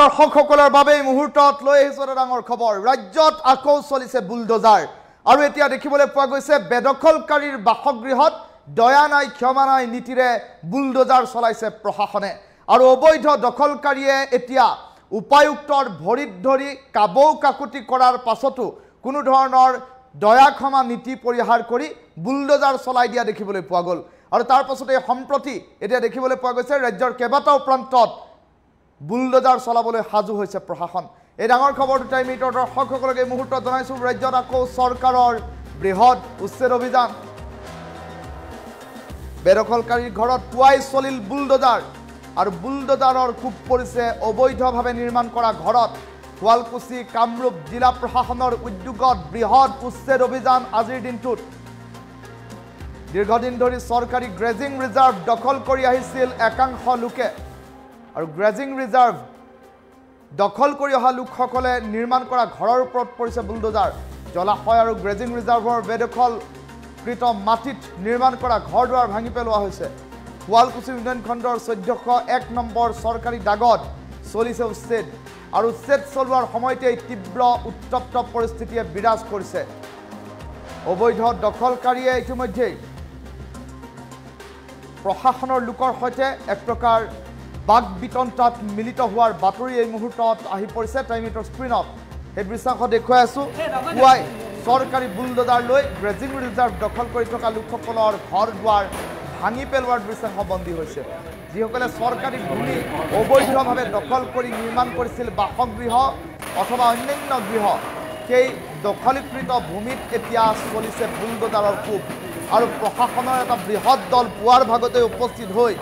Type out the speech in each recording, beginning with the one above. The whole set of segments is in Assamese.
দৰ্শকসকলৰ বাবে এই মুহূৰ্তত লৈ আহিছো এটা ডাঙৰ খবৰ ৰাজ্যত আকৌ চলিছে বুলডোজাৰ আৰু এতিয়া দেখিবলৈ পোৱা গৈছে বেদখলকাৰীৰ বাসগৃহত দয়া নাই ক্ষমা নাই নীতিৰে বুলডোজাৰ চলাইছে প্ৰশাসনে আৰু অবৈধ দখলকাৰীয়ে এতিয়া উপায়ুক্তৰ ভৰিত ধৰি কাবৌ কাকুতি কৰাৰ পাছতো কোনো ধৰণৰ দয়া ক্ষমা নীতি পৰিহাৰ কৰি বুলডোজাৰ চলাই দিয়া দেখিবলৈ পোৱা গ'ল আৰু তাৰ পাছতে সম্প্ৰতি এতিয়া দেখিবলৈ পোৱা গৈছে ৰাজ্যৰ কেইবাটাও প্ৰান্তত বুলডোজাৰ চলাবলৈ সাজু হৈছে প্ৰশাসন এই ডাঙৰ খবৰটো টাইম মিনিটৰ দৰ্শকসকলক এই মুহূৰ্তত জনাইছো ৰাজ্যত আকৌ চৰকাৰৰ বৃহৎ উচ্ছেদ অভিযান বেদখলকাৰীৰ ঘৰত পুৱাই চলিল বুলডোজাৰ আৰু বুলডোজাৰৰ কোব পৰিছে অবৈধভাৱে নিৰ্মাণ কৰা ঘৰত শুৱালকুছি কামৰূপ জিলা প্ৰশাসনৰ উদ্যোগত বৃহৎ উচ্ছেদ অভিযান আজিৰ দিনটোত দীৰ্ঘদিন ধৰি চৰকাৰী গ্ৰেজিং ৰিজাৰ্ভ দখল কৰি আহিছিল একাংশ লোকে আৰু গ্ৰেজিং ৰিজাৰ্ভ দখল কৰি অহা লোকসকলে নিৰ্মাণ কৰা ঘৰৰ ওপৰত পৰিছে বুলডোজাৰ জলাশয় আৰু গ্ৰেজিং ৰিজাৰ্ভৰ বেদখলকৃত মাটিত নিৰ্মাণ কৰা ঘৰ দুৱাৰ ভাঙি পেলোৱা হৈছে শুৱালকুছি উন্নয়ন খণ্ডৰ ১৪০১ নম্বৰ চৰকাৰী দাগত চলিছে উচ্ছেদ আৰু উচ্ছেদ চলোৱাৰ সময়তে তীব্ৰ উত্তপ্ত পৰিস্থিতিয়ে বিৰাজ কৰিছে অবৈধ দখলকাৰীয়ে ইতিমধ্যে প্ৰশাসনৰ লোকৰ সৈতে এক প্ৰকাৰ বাক বিতন্তাত মিলিত হোৱাৰ বাতৰি এই মুহূৰ্তত আহি পৰিছে টাইমিটৰ স্ক্ৰীনত এই দৃশ্যাংশ দেখুৱাই আছো পুৱাই চৰকাৰী বুলডোজাৰ লৈ গ্ৰেজিং ৰিজাৰ্ভ দখল কৰি থকা লোকসকলৰ ঘৰ দুৱাৰ ভাঙি পেলোৱাৰ দৃশ্যাংশ বন্দী হৈছে যিসকলে চৰকাৰী ভূমি অবৈধভাৱে দখল কৰি নিৰ্মাণ কৰিছিল বাসগৃহ অথবা অন্যান্য গৃহ সেই দখলীকৃত ভূমিত এতিয়া চলিছে বুলডোজাৰৰ কোব আৰু প্ৰশাসনৰ এটা বৃহৎ দল পুৱাৰ ভাগতে উপস্থিত হৈ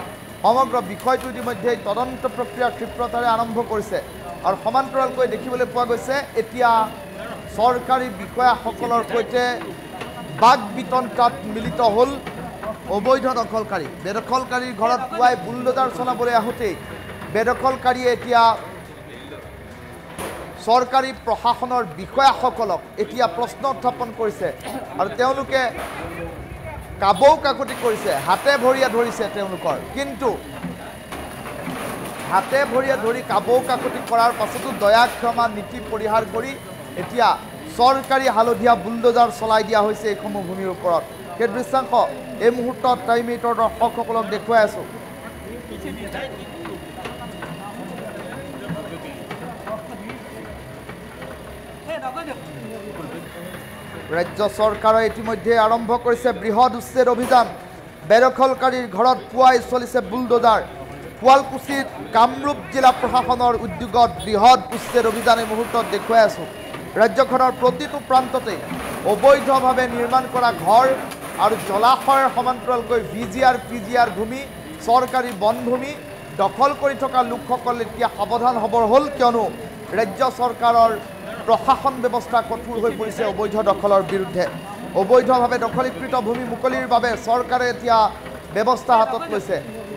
সমগ্ৰ বিষয়টো ইতিমধ্যে তদন্ত প্ৰক্ৰিয়া ক্ষিপ্ৰতাৰে আৰম্ভ কৰিছে আৰু সমান্তৰালকৈ দেখিবলৈ পোৱা গৈছে এতিয়া চৰকাৰী বিষয়াসকলৰ সৈতে বাক বিতন্তাত মিলিত হ'ল অবৈধ দখলকাৰী বেদখলকাৰীৰ ঘৰত পুৱাই বুলডোজাৰ চলাবলৈ আহোঁতেই বেদখলকাৰীয়ে এতিয়া চৰকাৰী প্ৰশাসনৰ বিষয়াসকলক এতিয়া প্ৰশ্ন উত্থাপন কৰিছে আৰু তেওঁলোকে কাবৌ কাকুতি কৰিছে হাতে ভৰিয়ে ধৰিছে তেওঁলোকৰ কিন্তু হাতে ভৰিয়ে ধৰি কাবৌ কাকুতি কৰাৰ পাছতো দয়া ক্ষমা নীতি পৰিহাৰ কৰি এতিয়া চৰকাৰী হালধীয়া বুলডোজাৰ চলাই দিয়া হৈছে এইসমূহ ভূমিৰ ওপৰত সেই দৃশ্যাংশ এই মুহূৰ্তত টাইম মিনিটৰ দৰ্শকসকলক দেখুৱাই আছো ৰাজ্য চৰকাৰে ইতিমধ্যে আৰম্ভ কৰিছে বৃহৎ উচ্ছেদ অভিযান বেদখলকাৰীৰ ঘৰত পুৱাই চলিছে বুলডোজাৰ শুৱালকুছিত কামৰূপ জিলা প্ৰশাসনৰ উদ্যোগত বৃহৎ উচ্ছেদ অভিযান এই মুহূৰ্তত দেখুৱাই আছো ৰাজ্যখনৰ প্ৰতিটো প্ৰান্ততে অবৈধভাৱে নিৰ্মাণ কৰা ঘৰ আৰু জলাশয়ৰ সমান্তৰালকৈ পিজিআৰ ভূমি চৰকাৰী বনভূমি দখল কৰি থকা লোকসকল এতিয়া সাৱধান হ'বৰ হ'ল কিয়নো ৰাজ্য চৰকাৰৰ প্ৰশাসন ব্যৱস্থা কঠোৰ হৈ পৰিছে অবৈধ দখলৰ বিৰুদ্ধে অবৈধভাৱে দখলীকৃত ভূমি মুকলিৰ বাবে চৰকাৰে এতিয়া ব্যৱস্থা হাতত লৈছে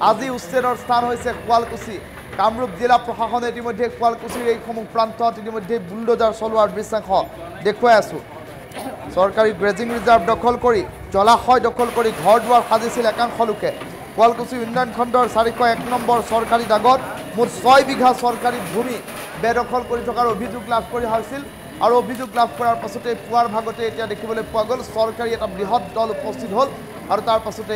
আজি উচ্ছেদৰ স্থান হৈছে শুৱালকুছি কামৰূপ জিলা প্ৰশাসনে ইতিমধ্যে শুৱালকুছিৰ এইসমূহ প্ৰান্তত ইতিমধ্যে বুলডোজাৰ চলোৱাৰ দৃশ্যাংশ দেখুৱাই আছো চৰকাৰী গ্ৰেজিং ৰিজাৰ্ভ দখল কৰি জলাশয় দখল কৰি ঘৰ দুৱাৰ সাজিছিল একাংশ লোকে শুৱালকুছি উন্নয়ন খণ্ডৰ ৪০১ নম্বৰ চৰকাৰী দাগত মুঠ ৬ বিঘা চৰকাৰী ভূমি বেদখল কৰি থকাৰ অভিযোগ লাভ কৰি হৈছিল আৰু অভিযোগ লাভ কৰাৰ পাছতে পুৱাৰ ভাগতে এতিয়া দেখিবলৈ পোৱা গ'ল চৰকাৰী এটা বৃহৎ দল উপস্থিত হ'ল আৰু তাৰ পাছতে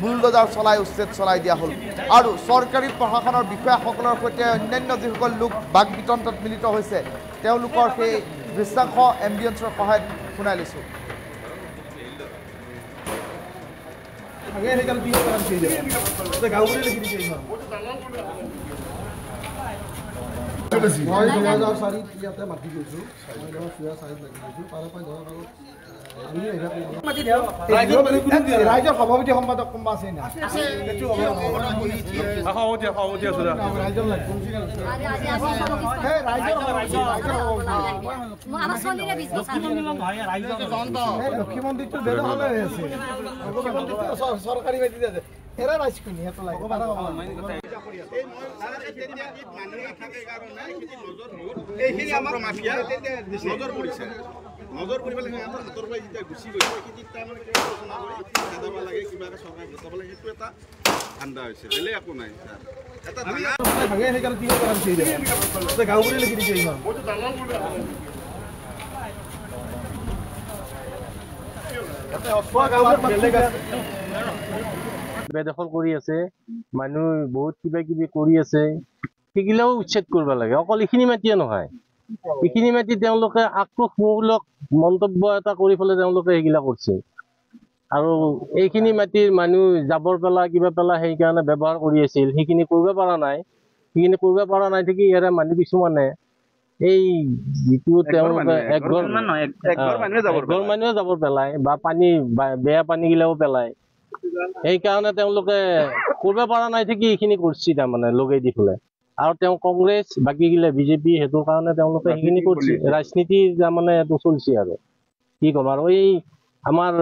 বুলডোজাৰ চলাই উচ্ছেদ চলাই দিয়া হ'ল আৰু চৰকাৰী প্ৰশাসনৰ বিষয়াসকলৰ সৈতে অন্যান্য যিসকল লোক বাক বিতন্তাত মিলিত হৈছে তেওঁলোকৰ সেই দৃশ্যাংশ এম্বিয়েন্সৰ সহায়ত শুনাই লৈছোঁ ৰাইজৰ সভাপতি সম্পাদক কোনোবা আছে না লক্ষীমন্দিৰটো বেদখলে হৈ আছে চৰকাৰী মাটি আছে এৰা ৰাইজখিনি সেইটো লাগে এইখিনি আমাৰ মাফিয়া নজৰ পৰিছে নজৰ কৰিব লাগে আমাৰ হাতৰ পৰা যেতিয়া গুচি গৈছে তেতিয়া আমাৰ কিবা আলোচনা কৰি খেদাব লাগে কিবা চৰকাৰে বচাব লাগে সেইটো এটা ধান্দা হৈছে বেলেগ একো নাই ছাৰ ভাগে সেইকাৰণে কি কৰা হৈছে গাঁও বুলি লিখি দিছে ইমান বেদখল কৰি আছে মানুহ বহুত কিবা কিবি কৰি আছে সেইগিলাও উচ্ছেদ কৰিব লাগে অকল এইখিনি মাটিয়ে নহয় এইখিনি মাটি তেওঁলোকে আক্ৰোশমূলক মন্তব্য এটা কৰি পেলাই তেওঁলোকে সেইগিলা কৰিছে আৰু এইখিনি মাটিৰ মানুহ জাবৰ পেলা কিবা পেলা সেইকাৰণে ব্যৱহাৰ কৰি আছিল সেইখিনি কৰিব পৰা নাই থাকি ইয়াৰে মানুহ কিছুমানে এই যিটো তেওঁলোকে একঘৰ মানুহে জাবৰ পেলায় বা পানী বেয়া পানী গিলাও পেলায় সেইকাৰণে তেওঁলোকে কৰিব পৰা নাই থাকি এইখিনি কৰিছে তাৰমানে লগাই দি পেলাই আৰু তেওঁ কংগ্ৰেছ বাকী গিলা বিজেপি সেইটোৰ কাৰণে তেওঁলোকে সেইখিনি কৰিছে ৰাজনীতি তাৰমানে এইটো চলিছে আৰু কি ক'ম আৰু এই আমাৰ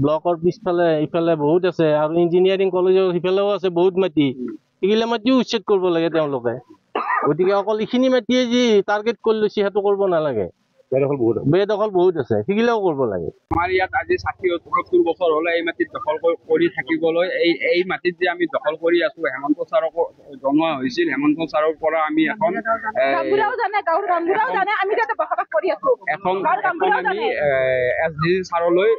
ব্লকৰ পিছফালে ইফালে বহুত আছে আৰু ইঞ্জিনিয়াৰিং কলেজৰ সিফালেও আছে বহুত মাটি সেইগিলা মাটিও উচ্ছেদ কৰিব লাগে তেওঁলোকে গতিকে অকল এইখিনি মাটিয়ে যি টাৰ্গেট কৰি লৈছে সেইটো কৰিব নালাগে বেদখল বহুত আছে সেইগিলাও কৰিব লাগে আমাৰ ইয়াত আজি 60-70 বছৰ হলে এই মাটিত দখল কৰি থাকিবলৈ এই মাটিত যে আমি দখল কৰি আছো হেমন্ত ছাৰক জনোৱা হৈছিল হেমন্ত ছাৰৰ পৰা আমি এখন আমি SDG ছাৰলৈ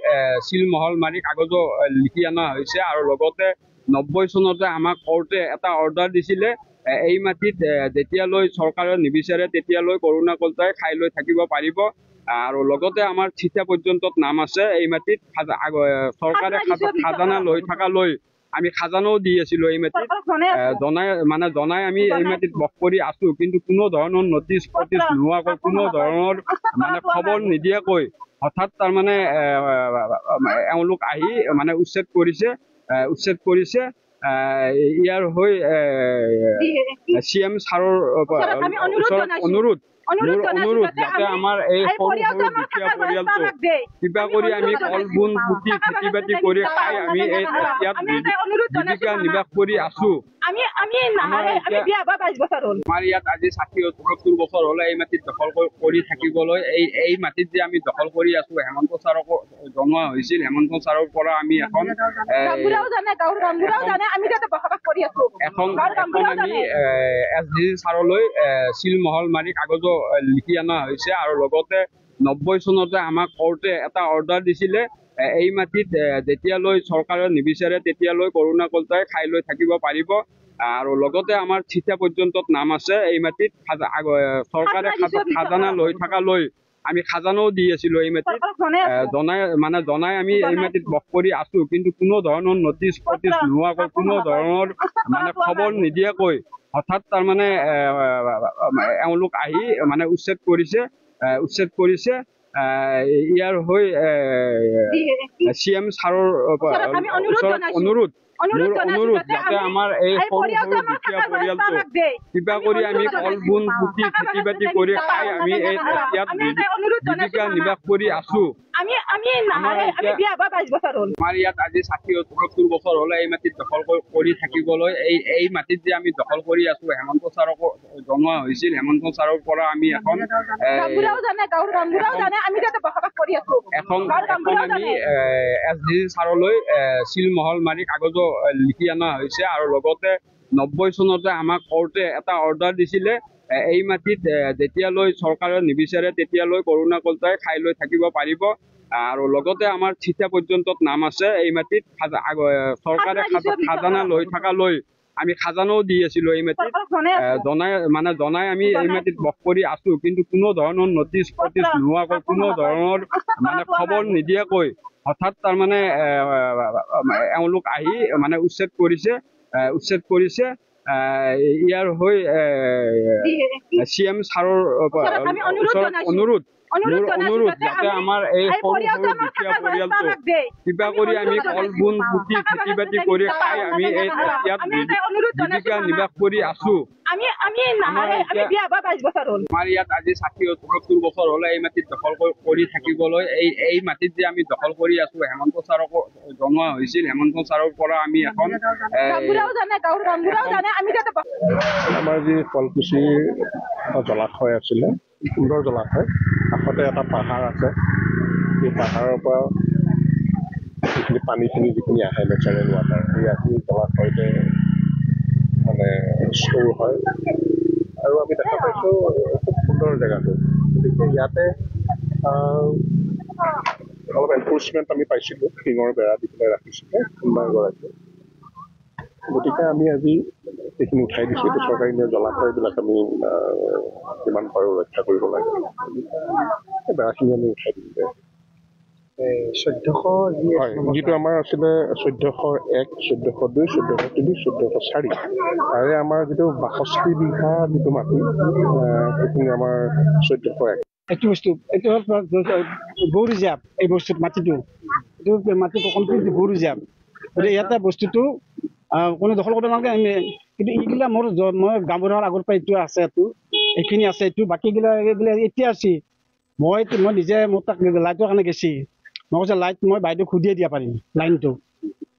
চিলমহল মাৰি কাগজো লিখি অনা হৈছে আৰু লগতে 90 চনতে আমাক কোৰ্টে এটা অৰ্ডাৰ দিছিলে এই মাটিত যেতিয়ালৈ চৰকাৰে নিবিচাৰে তেতিয়ালৈ কৰুণা কলতাই খাই লৈ থাকিব পাৰিব আৰু লগতে আমাৰ চিঠা পৰ্যন্তত নাম আছে এই মাটিত চৰকাৰে খাজানা লৈ থকালৈ আমি খাজানাও দি আছিলো এই মাটিত জনাই আমি এই মাটিত বস কৰি আছো কিন্তু কোনো ধৰণৰ নটিচ নোহোৱাকৈ কোনো ধৰণৰ খবৰ নিদিয়াকৈ হঠাৎ তাৰমানে এওঁলোক আহি উচ্ছেদ কৰিছে ইয়াৰ হৈ CM ছাৰৰ অনুৰোধ যাতে আমাৰ এই সৰু সৰু দুখীয়া পৰিয়ালটো কিবা কৰি আমি ফল বুন পুতি খেতি বাতি কৰি খাই আমি ইয়াত জীৱিকা নিৰ্বাহ কৰি আছো আমাৰ ইয়াত আজি 60-70 বছৰ হলে এই মাটিত দখল কৰি থাকিবলৈ এই মাটিত যে আমি দখল কৰি আছো হেমন্ত ছাৰক জনোৱা হৈছিল হেমন্ত ছাৰৰ পৰা আমি এখন আমি SDG ছাৰলৈ চিলমহল মাৰি কাগজো লিখি অনা হৈছে আৰু লগতে 90 চনতে আমাক কোৰ্টে এটা অৰ্ডাৰ দিছিলে এই মাটিত যেতিয়ালৈ চৰকাৰে নিবিচাৰে তেতিয়ালৈ কৰুণা কলতাই খাই লৈ থাকিব পাৰিব আৰু লগতে আমাৰ চিঠা পৰ্যন্তত নাম আছে এই মাটিত চৰকাৰে খাজানা লৈ থকালৈ আমি খাজানাও দি আছিলো এই মাটিত জনাই আমি এই মাটিত বস কৰি আছো কিন্তু কোনো ধৰণৰ নটিচ নোহোৱাকৈ কোনো ধৰণৰ খবৰ নিদিয়াকৈ হঠাৎ তাৰমানে এওঁলোক আহি উচ্ছেদ কৰিছে ইয়াৰ হৈ CM ছাৰৰ অনুৰোধ যাতে আমাৰ এই সৰু সৰু দুখীয়া পৰিয়ালটো কিবা কৰি আমি ফল বুন পুতি খেতি বাতি কৰি খাই আমি ইয়াত জীৱিকা নিৰ্বাহ কৰি আছো আমাৰ ইয়াত আজি 60-70 বছৰ হলে এই মাটিত দখল কৰি থাকিবলৈ এই মাটিত যে আমি দখল কৰি আছো হেমন্ত ছাৰক জনোৱা হৈছিল হেমন্ত ছাৰৰ পৰা আমি এখন আমি SDG ছাৰলৈ চিলমহল মাৰি কাগজো লিখি অনা হৈছে আৰু লগতে 90 চনতে আমাক কোৰ্টে এটা অৰ্ডাৰ দিছিলে এই মাটিত যেতিয়ালৈ চৰকাৰে নিবিচাৰে তেতিয়ালৈ কৰুণা কলতাই খাই লৈ থাকিব পাৰিব আৰু লগতে আমাৰ চিঠা পৰ্যন্তত নাম আছে এই মাটিত চৰকাৰে খাজানা লৈ থকালৈ আমি খাজানাও দি আছিলো এই মাটিত জনাই আমি এই মাটিত বস কৰি আছো কিন্তু কোনো ধৰণৰ নটিচ নোহোৱাকৈ কোনো ধৰণৰ খবৰ নিদিয়াকৈ হঠাৎ তাৰমানে এওঁলোক আহি উচ্ছেদ কৰিছে ইয়াৰ হৈ CM ছাৰৰ অনুৰোধ যাতে আমাৰ এই সৰু সৰু দুখীয়া পৰিয়ালটো কিবা কৰি আমি ফল বুন পুতি খেতি বাতি কৰি খাই আমি ইয়াত জীৱিকা নিৰ্বাহ কৰি আছো আমাৰ ইয়াত আজি 60-70 বছৰ হলে এই মাটিত দখল কৰি থাকিবলৈ এই মাটিত যে আমি দখল কৰি আছো হেমন্ত ছাৰক জনোৱা হৈছিল হেমন্ত ছাৰৰ পৰা আমি এখন আমাৰ যি কলকুছিৰ জলাশয় আছিলে সুন্দৰ জলাশয় কাষতে এটা পাহাৰ আছে এই পাহাৰৰ পৰা যিখিনি পানীখিনি যিখিনি আহে নেচাৰেল ৱাটাৰ সেই জলাশয়তে মানে ষ্ট'ৰ হয় আৰু আমি দেখা পাইছোঁ খুব সুন্দৰ জেগাটো গতিকে ইয়াতে অলপ এনফৰ্চমেণ্ট আমি পাইছিলোঁ টিঙৰ বেৰা দি পেলাই ৰাখিছিলে কোনোবা এগৰাকীয়ে গতিকে আমি আজি এইখিনি উঠাই দিছোঁ এইটো চৰকাৰী জলাশয়বিলাক আমি যিমান পাৰোঁ ৰক্ষা কৰিব লাগে এই বেৰাখিনি আমি উঠাই দিছোঁ 1400 হয় যিটো আমাৰ আছিলে 1401 1402 1403 1404 তাৰে আমাৰ যিটো 62 বিঘা যিটো মাটি সেইখিনি আমাৰ 1401 এইটো বস্তু এইটো হ'ল গৰু ৰিজাৰ্ভ এই বস্তুত মাটিটো এইটো মাটিটো কমপ্লিট গৰু ৰিজাৰ্ভ গতিকে ইয়াতে বস্তুটো কোনো দখল কৰিব নালাগে আমি কিন্তু এইগিলা মোৰ মই গাঁওবুঢ়াৰ আগৰ পৰা এইটো আছে এইটো এইখিনি আছে এইটো বাকীগিলা এতিয়া আছে মই নিজে মোৰ তাক লাইটৰ কাৰণে গেছি মই কৈছে লাইট মই বাইদেউ খুদিয়ে দিয়া পাৰিম লাইনটো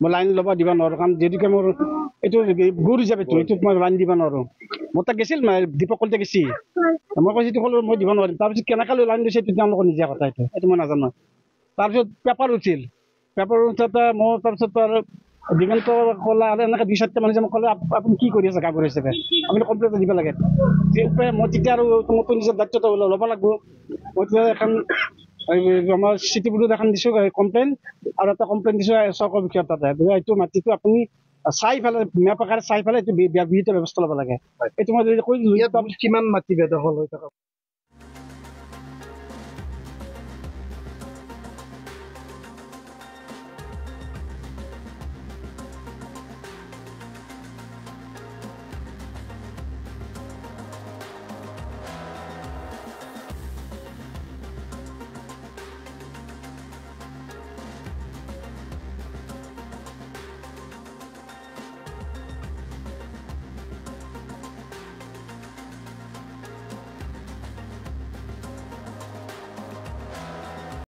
মই লাইন ল'ব দিব নোৱাৰোঁ কাৰণ যিহেতুকে মোৰ এইটো গৰু ৰিজাৰ্ভ এইটোত মই লাইন দিব নোৱাৰোঁ মোৰ তাক গেছিল দীপক কলিতা গেছি মই কৈছোঁ এইটো ক'লো মই দিব নোৱাৰিম তাৰপিছত কেনেকৈ লৈ লাইন দিছে এইটো তেওঁলোকৰ নিজে কথা এইটো মই নাজানো তাৰপিছত পেপাৰ উঠিল পেপাৰ উঠোঁতে মই তাৰপিছত আৰু দিগন্ত ক'লা আৰু এনেকৈ 2-4টা মানুহে মোক ক'লে আপুনি কি কৰি আছে গাঁওবুঢ়া হিচাপে আপুনি কমপ্লেইন দিব লাগে মই তেতিয়া আৰু মোক নিজৰ দায়িত্বটো ল'ব লাগিব মই তেতিয়া এখন আমাৰ চিটি বোৰ্ডত এখন দিছোঁ কমপ্লেইন আৰু এটা কমপ্লেইন দিছোঁ চৰকাৰ বিষয়াৰ তাতে এইটো মাটিটো আপুনি চাই পেলাই মেপ আকাৰে চাই পেলাই এইটো বিহিত ব্যৱস্থা ল'ব লাগে এইটো মই কৈ দিলোঁ কিমান মাটি বেদখল হৈ থকা